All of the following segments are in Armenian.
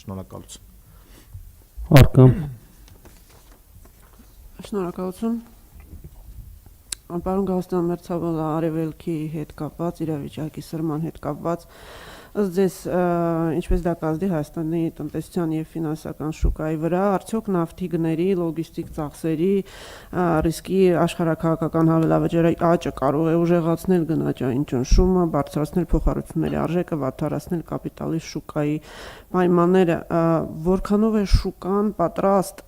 Շնորհակալություն։ Արկամ։ Շնորհակալություն։ Պարոն Գալստյան, մերձավոր արևելքի հետ կապված, իրավիճակի սրման հետ կապված, ըստ ձեզ ինչպես դա կազդի Հայաստանի տնտեսության եւ ֆինանսական շուկայի վրա, արդյոք նավթի գների, լոգիստիկ ծախսերի ռիսկի աշխարհաքաղաքական հավելավճարի աճը կարող է ուժեղացնել գնաճային ճնշումը, բարձրացնել փոխառությունների արժեքը, վատթարացնել կապիտալի շուկայի պայմանները, որքանով է շուկան պատրաստ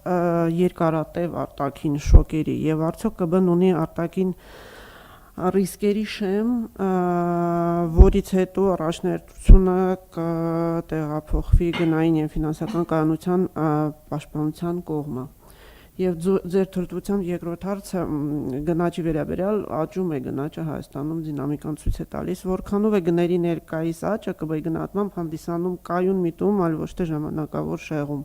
երկարատև արտաքին շոկերի եւ արդյոք ԿԲ-ն ունի արտաքին ռիսկերի շեմ, որից հետո առաջնահերթությունը կտեղափոխվի գնային եւ ֆինանսական կայունության պաշտպանության կողմը։ Եվ ձեր թրթությամբ երկրորդ հարցը գնաճի վերաբերյալ աճում է գնաճը Հայաստանում դինամիկան ցույց է տալիս, որքանով է գների ներկայիս աճը ԿԲ-ի գնահատմամբ հանդիսանում կայուն միտում, այլ ոչ թե ժամանակավոր շեղում։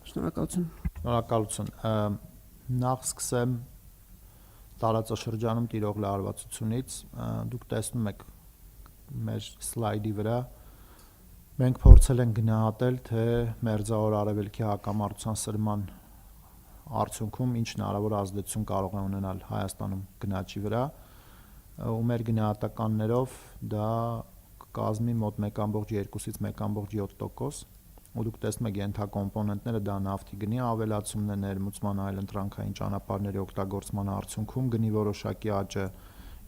Շնորհակալություն։ Շնորհակալություն։ Նախ սկսեմ տարածաշրջանում տիրող լարվածությունից, դուք տեսնում եք մեր սլայդի վրա, մենք փորձել ենք գնահատել, թե մերձավոր արևելքի հակամարտության սրման արդյունքում ինչ հնարավոր ազդեցություն կարող է ունենալ Հայաստանում գնաճի վրա, ու մեր գնահատականներով դա կկազմի մոտ 1.2-ից 1.7%, ու դուք տեսնում եք ենթակոմպոնենտները, դա նավթի գնի ավելացումն է, ներմուծման այլ ընտրանքային ճանապարհների օգտագործման արդյունքում գնի որոշակի աճը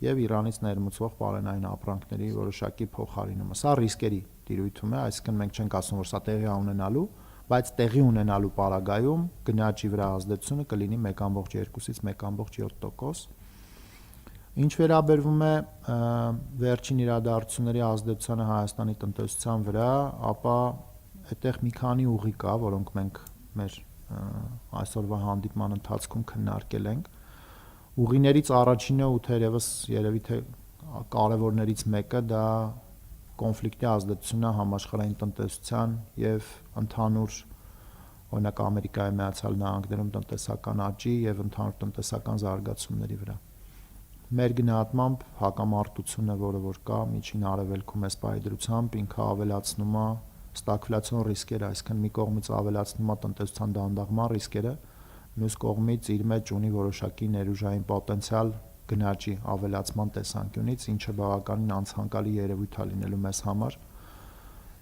եւ Իրանից ներմուծվող պարենային ապրանքների որոշակի փոխարինումը։ Սա ռիսկերի տիրույթում է, այսինքն մենք չենք ասում, որ սա տեղի ունենալու, բայց տեղի ունենալու պարագայում գնաճի վրա ազդեցությունը կլինի 1.2-ից 1.7%։ Ինչ վերաբերվում է վերջին իրադարձությունների ազդեցությանը Հայաստանի տնտեսության վրա, ապա այդտեղ մի քանի ուղի կա, որոնք մենք մեր այսօրվա հանդիպման ընթացքում քննարկել ենք։ Ուղիներից առաջինը ու թերևս երևի թե կարևորներից մեկը դա կոնֆլիկտի ազդեցությունն է համաշխարհային տնտեսության եւ ընդհանուր օրինակ Ամերիկայի Միացյալ Նահանգներում տնտեսական աճի եւ ընդհանուր տնտեսական զարգացումների վրա։ Մեր գնահատմամբ հակամարտությունը, որը որ կա միջին արևելքում էս պայդրությամբ, ինքը ավելացնում է ստագֆլյացիոն ռիսկերը, այսինքն մի կողմից ավելացնում է տնտեսության դանդաղման ռիսկերը, մյուս կողմից իր մեջ ունի որոշակի ներուժային պոտենցիալ գնաճի ավելացման տեսանկյունից, ինչը բավականին անցանկալի երևույթ է լինելու մեզ համար,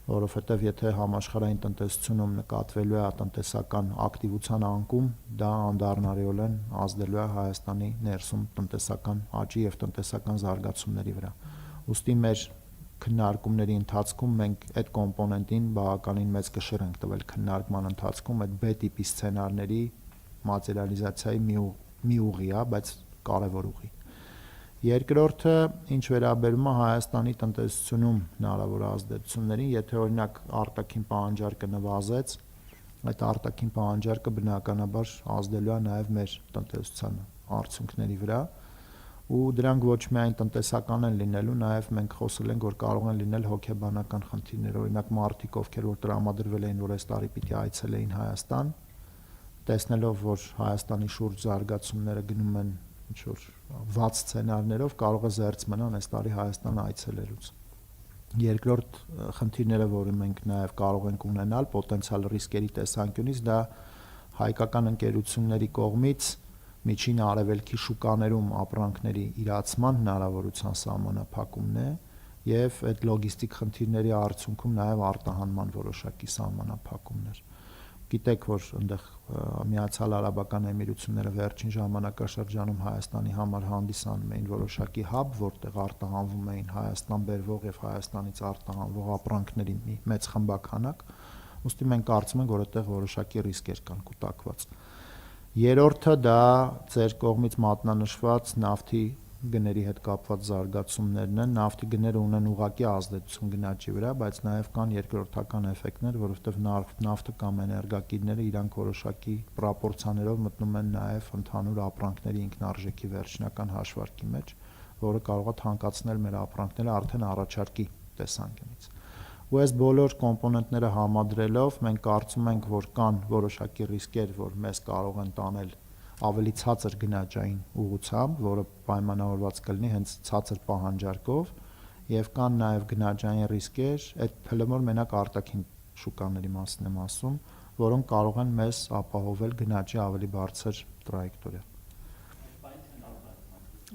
որովհետև եթե համաշխարհային տնտեսությունում նկատվելու է տնտեսական ակտիվության անկում, դա անդառնալիորեն ազդելու է Հայաստանի ներսում տնտեսական աճի եւ տնտեսական զարգացումների վրա։ Ուստի մեր քննարկումների ընթացքում մենք այդ կոմպոնենտին բավականին մեծ կշիռ ենք տվել քննարկման ընթացքում, այդ B տիպի սցենարների մատերիալիզացիայի մի ուղի է, բայց կարևոր ուղի։ Երկրորդը, ինչ վերաբերում է Հայաստանի տնտեսությունում հնարավոր ազդեցություններին, եթե օրինակ արտաքին պահանջարկը նվազեց, այդ արտաքին պահանջարկը բնականաբար ազդելու է նաև մեր տնտեսության արդյունքների վրա, ու դրանք ոչ միայն տնտեսական են լինելու, նաև մենք խոսել ենք, որ կարող են լինել հոգեբանական խնդիրներ, օրինակ մարդիկ, ովքեր որ տրամադրվել էին, որ այս տարի պիտի այցելեին Հայաստան, տեսնելով, որ Հայաստանի շուրջ զարգացումները գնում են ինչ-որ վատ սցենարներով, կարող է զերծ մնան այս տարի Հայաստան այցելելուց։ Երկրորդ խնդիրները, որը մենք նաև կարող ենք ունենալ պոտենցիալ ռիսկերի տեսանկյունից, դա հայկական ընկերությունների կողմից միջին արևելքի շուկաներում ապրանքների իրացման հնարավորության սահմանափակումն է եւ այդ լոգիստիկ խնդիրների արդյունքում նաև արտահանման որոշակի սահմանափակումներ։ Գիտեք, որ այնտեղ Միացյալ Արաբական Էմիրությունները վերջին ժամանակաշրջանում Հայաստանի համար հանդիսանում էին որոշակի հաբ, որտեղ արտահանվում էին Հայաստան բերվող եւ Հայաստանից արտահանվող ապրանքների մի մեծ խմբականակ, ուստի մենք կարծում ենք, որ այդտեղ որոշակի ռիսկեր կան կուտակված։ Երրորդը դա ձեր կողմից մատնանշված նավթի գների հետ կապված զարգացումներն են, նավթի գները ունեն ուղղակի ազդեցություն գնաճի վրա, բայց նաև կան երկրորդական էֆեկտներ, որովհետև նավթը կամ էներգակիրները իրանք որոշակի պրոպորցիաներով մտնում են նաև ընդհանուր ապրանքների ինքնարժեքի վերջնական հաշվարկի մեջ, որը կարող է թանկացնել մեր ապրանքները արդեն առաջարկի տեսանկյունից։ Ու այս բոլոր կոմպոնենտները համադրելով մենք կարծում ենք, որ կան որոշակի ռիսկեր, որ մեզ կարող են տանել ավելի ցածր գնաճային ուղղությամբ, որը պայմանավորված կլինի հենց ցածր պահանջարկով, եւ կան նաեւ գնաճային ռիսկեր, այդ փլմոր մենակ արտաքին շուկաների մասին եմ ասում, որոնք կարող են մեզ ապահովել գնաճի ավելի բարձր տրայեկտորիա։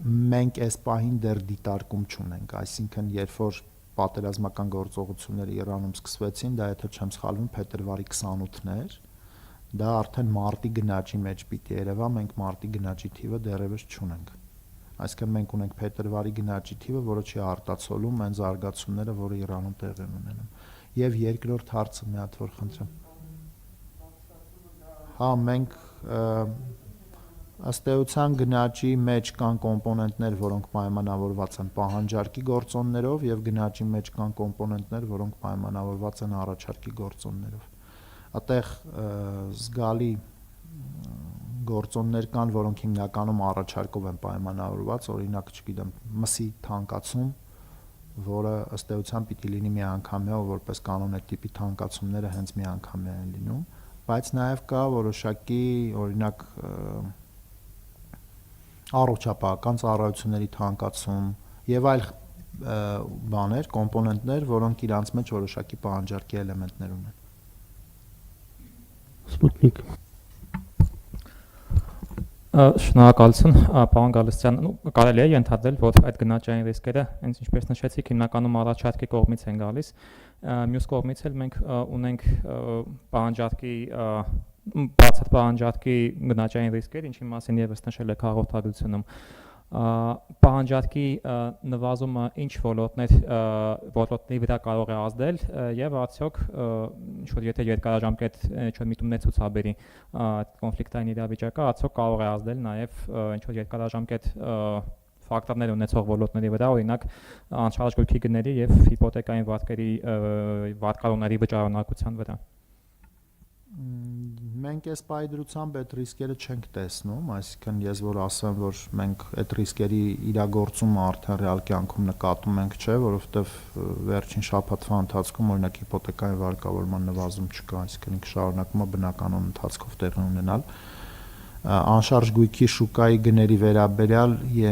Մենք այս պահին դեռ դիտարկում չունենք, այսինքն երբ որ պատերազմական գործողությունները Իրանում սկսվեցին, դա եթե չեմ սխալվում փետրվարի 28-ն էր, դա արդեն մարտի գնաճի մեջ պիտի երևա, մենք մարտի գնաճի թիվը դեռևս չունենք։ Այսինքն մենք ունենք փետրվարի գնաճի թիվը, որը չի արտացոլում այն զարգացումները, որը Իրանում տեղի են ունենում։ Եվ երկրորդ հարցը մի հատ որ խնդրեմ։ Հա, մենք ըստ էության գնաճի մեջ կան կոմպոնենտներ, որոնք պայմանավորված են պահանջարկի գործոններով եւ գնաճի մեջ կան կոմպոնենտներ, որոնք պայմանավորված են առաջարկի գործոններով։ Այդտեղ զգալի գործոններ կան, որոնք հիմնականում առաջարկով են պայմանավորված, օրինակ, չգիտեմ, մսի թանկացում, որը ըստ էության պիտի լինի միանգամյա, որպես կանոն այդ տիպի թանկացումները հենց միանգամյա են լինում, բայց նաեւ կա որոշակի, օրինակ, առողջապահական ծառայությունների թանկացում եւ այլ բաներ, կոմպոնենտներ, որոնք իրանց մեջ որոշակի պահանջարկի էլեմենտներ ունեն։ Սպուտնիկ։ Շնորհակալություն, պարոն Գալստյան, կարելի է ենթադրել, որ այդ գնաճային ռիսկերը, հենց ինչպես նշեցիք, հիմնականում առաջարկի կողմից են գալիս։ Մյուս կողմից էլ մենք ունենք պահանջարկի բացառ պահանջարկի գնաճային ռիսկեր, ինչի մասին եւս նշել եք հաղորդագրությունում։ Պահանջարկի նվազումը ինչ ոլորտների վրա կարող է ազդել եւ արդյոք ինչ որ եթե երկարաժամկետ ինչ որ միտումներ ցուցաբերի կոնֆլիկտային իրավիճակը արդյոք կարող է ազդել նաեւ ինչ որ երկարաժամկետ ֆակտորներ ունեցող ոլորտների վրա, օրինակ անշարժ գների եւ հիպոթեկային վարկարունների վճարանակության վրա։ Մենք այս պայդրությամբ այդ ռիսկերը չենք տեսնում, այսինքն ես որ ասեմ, որ մենք այդ ռիսկերի իրագործումը արդեն ռեալ կյանքում նկատում ենք, չէ, որովհետև վերջին շաբաթվա ընթացքում օրինակ հիպոթեկային վարկավորման նվազում չկա, այսինքն ինքը շարունակում է բնականon ընթացքով տեղի ունենալ։ Անշարժ գույքի շուկայի գների վերաբերյալ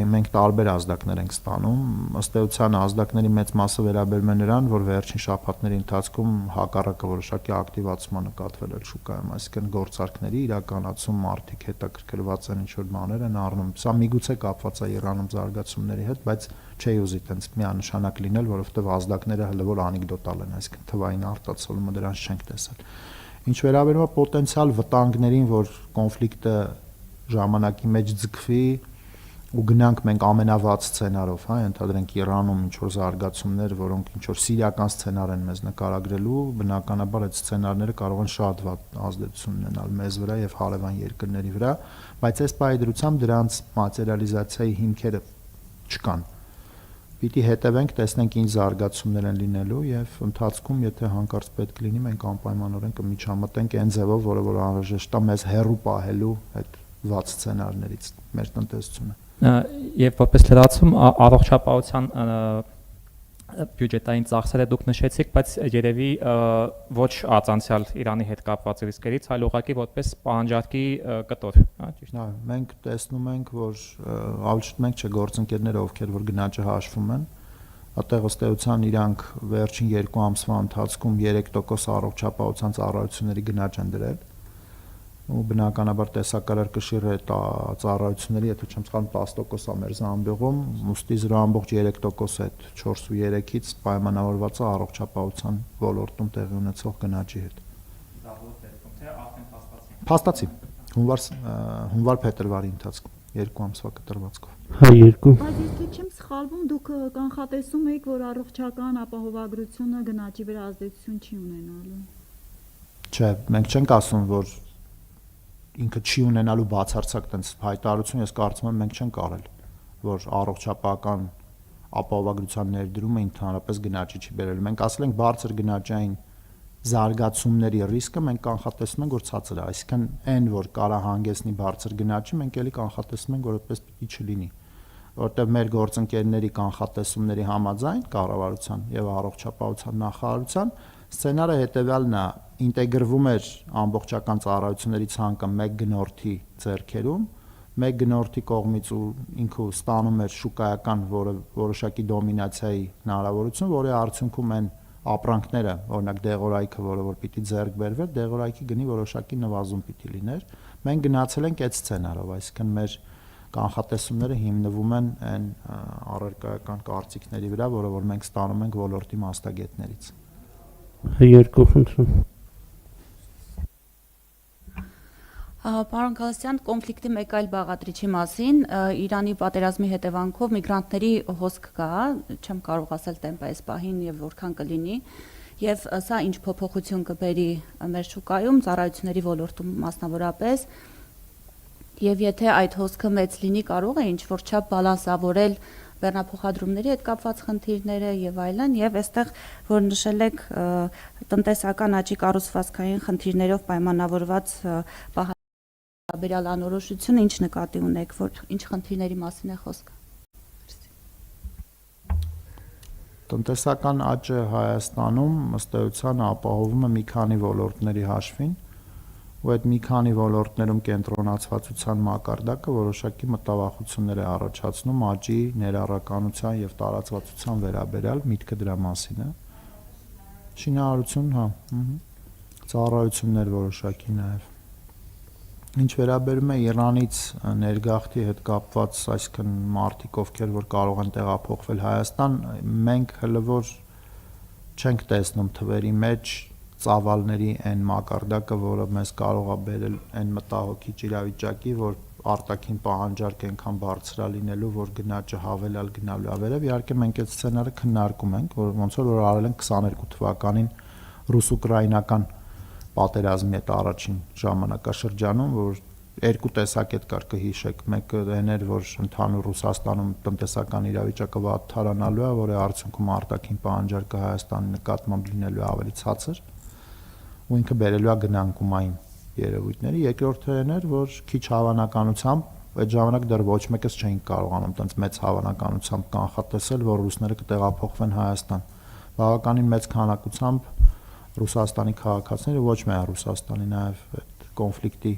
մենք տարբեր ազդակներ ենք ստանում, ըստ էության ազդակների մեծ մասը վերաբերում է նրան, որ վերջին շաբաթների ընթացքում հակառակը որոշակի ակտիվացում նկատվել է շուկայում, այսինքն գործարքների իրականացում մարդիկ հետաքրքրված են ինչ-որ բաներ են առնում։ Սա միգուցե կապված է Իրանում զարգացումների հետ, բայց չի ուզի տենց միանշանակ լինել, որովհետև ազդակները հələ որ անեկդոտալ են, այսինքն թվային արտացոլումը դրանց չենք տեսել։ Ինչ վերաբերում է պոտենցիալ վտանգներին, որ կոնֆլիկտը ժամանակի մեջ ձգվի ու գնանք մենք ամենավատ սցենարով, հա, ենթադրենք Իրանում ինչ որ զարգացումներ, որոնք ինչ որ սիրիական սցենար են մեզ նկարագրելու, բնականաբար այդ սցենարները կարող են շատ վատ ազդեցություն ունենալ մեզ վրա եւ հարևան երկրների վրա, բայց այս պայդրությամբ դրանց մատերիալիզացիայի հիմքերը չկան։ Պիտի հետևենք, տեսնենք ինչ զարգացումներ են լինելու եւ ընթացքում, եթե հանկարծ պետք լինի, մենք անպայմանորեն կմիջամտենք այն ձևով, որը որ անհրաժեշտ է մեզ հեռու պահելու այդ վատ սցենարներից մեր տնտեսությունը։ Եվ որպես լրացում առողջապահության բյուջետային ծախսերը դուք նշեցիք, բայց երևի ոչ առանցյալ Իրանի հետ կապված ռիսկերից, այլ ուղղակի որպես պահանջարկի կտոր, հա, ճիշտ։ Հա, մենք տեսնում ենք, որ ավելի շուտ մենք գործընկերները, ովքեր որ գնաճը հաշվում են, այդտեղ ըստ էության իրանք վերջին 2 ամսվա ընթացքում 3% առողջապահության ծառայությունների գնաճ են դրել։ Ու բնականաբար տեսակարար կշիռ է ծառայությունների, եթե չեմ սխալվում 10% է մեր զամբյուղում, ուստի 0.3% է 4.3-ից պայմանավորված է առողջապահության ոլորտում տեղի ունեցող գնաճի հետ։ Դա ո՞ր դեպքում, թե արդեն փաստացի։ Փաստացի հունվար-փետրվարի ընթացքում 2 ամսվա կտրվածքով։ Հա 2։ Բայց եթե չեմ սխալվում, դուք կանխատեսում եք, որ առողջական ապահովագրությունը գնաճի վրա ազդեցություն չի ունենալու։ Չէ, մենք չենք ասում, որ ինքը չի ունենալու բացարձակ տենց հայտարարություն, ես կարծում եմ մենք չենք արել, որ առողջապահական ապահովագրության ներդրումը ընդհանրապես գնաճի չի բերել։ Մենք ասել ենք բարձր գնաճային զարգացումների ռիսկը մենք կանխատեսում ենք, որ ցածր է, այսինքն այն, որ կարա հանգեցնի բարձր գնաճի, մենք էլի կանխատեսում ենք, որ այդպես պիտի չլինի, որովհետև մեր գործընկերների կանխատեսումների համաձայն կառավարության եւ առողջապահության նախարարության սցենարը հետեւյալն է, ինտեգրվում էր ամբողջական ծառայությունների ցանկը 1 գնորդի ձեռքերում, 1 գնորդի կողմից ու ինքը ստանում էր շուկայական որոշակի դոմինացիայի հնարավորություն, որի արդյունքում այն ապրանքները, օրինակ դեղորայքը, որը որ պիտի ձեռք բերվեր, դեղորայքի գնի որոշակի նվազում պիտի լիներ։ Մենք գնացել ենք այդ սցենարով, այսինքն մեր կանխատեսումները հիմնվում են այն առարկայական կարծիքների վրա, որը որ մենք ստանում ենք ոլորտի մասնագետներից։ Երկու խնդրում։ Պարոն Գալստյան, կոնֆլիկտի մեկ այլ բաղադրիչի մասին, Իրանի պատերազմի հետևանքով միգրանտների հոսք կա, չեմ կարող ասել տեմպը այս պահին եւ որքան կլինի, եւ սա ինչ փոփոխություն կբերի մեր շուկայում, ծառայությունների ոլորտում մասնավորապես, եւ եթե այդ հոսքը մեծ լինի, կարող է ինչ-որ չափ բալանսավորել բեռնափոխադրումների հետ կապված խնդիրները եւ այլն, եւ այստեղ որ նշել եք տնտեսական աճի կառուցվածքային խնդիրներով պայմանավորված Բերալ անորոշությունը ինչ նկատի ունեք, որ ինչ խնդիրների մասին է խոսքը։ Տնտեսական աճը Հայաստանում ըստ էության ապահովում է մի քանի ոլորտների հաշվին, ու այդ մի քանի ոլորտներում կենտրոնացվածության մակարդակը որոշակի մտավախություններ է առաջացնում աճի ներառականության եւ տարածվածության վերաբերյալ, միտքը դրա մասին է։ Շինարարություն, հա, ծառայություններ որոշակի նաեւ։ Ինչ վերաբերում է Իրանից ներգաղթի հետ կապված, այսինքն մարդիկ, ովքեր որ կարող են տեղափոխվել Հայաստան, մենք հələ որ չենք տեսնում թվերի մեջ ծավալների այն մակարդակը, որը մեզ կարող է բերել այն մտահոգիչ իրավիճակի, որ արտաքին պահանջարկ այնքան բարձր է լինելու, որ գնաճը հավելյալ գնալու է վերև։ Իհարկե մենք այդ սցենարը քննարկում ենք, որ ոնց որ արել ենք 22 թվականին ռուս-ուկրաինական պատերազմի հետ առաջին ժամանակաշրջանում, որ երկու տեսակետ կար կհիշեք, մեկը այն էր, որ ընդհանուր Ռուսաստանում տնտեսական իրավիճակը վատ թարանալու է, որի արդյունքում արտաքին պահանջարկը Հայաստանի նկատմամբ լինելու է ավելի ցածր, ու ինքը բերելու է գնանկումային երևույթների։ Երկրորդը այն էր, որ քիչ հավանականությամբ այդ ժամանակ դեռ ոչ մեկս չէին կարողանում տենց մեծ հավանականությամբ կանխատեսել, որ ռուսները կտեղափոխվեն Հայաստան։ Բավականին մեծ քանակությամբ Ռուսաստանի քաղաքացիները, ոչ միայն Ռուսաստանի, նաև այդ կոնֆլիկտի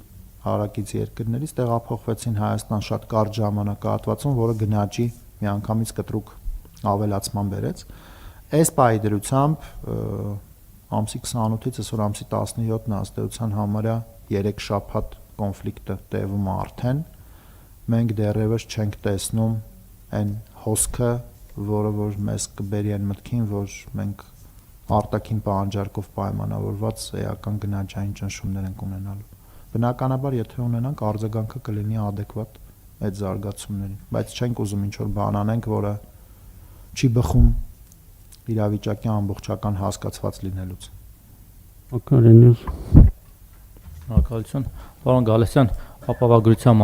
հարակից երկրներից տեղափոխվեցին Հայաստան շատ կարճ ժամանակահատվածում, որը գնաճի միանգամից կտրուկ ավելացման բերեց։ Այս պահի դրությամբ ամսի 28-ից այսօր ամսի 17-ն ըստ էության համարյա 3 շաբաթ կոնֆլիկտը տևում է արդեն։ Մենք դեռևս չենք տեսնում այն հոսքը, որը որ մեզ կբերի այն մտքին, որ մենք արտաքին պահանջարկով պայմանավորված էական գնաճային ճնշումներ ենք ունենալու։ Բնականաբար, եթե ունենանք, արձագանքը կլինի adekvat այդ զարգացումներին, բայց չենք ուզում ինչ-որ բան անենք, որը չի բխում իրավիճակի ամբողջական հասկացված լինելուց։ Ակարենյուս։ Շնորհակալություն։ Պարոն Գալստյան, ապահովագրության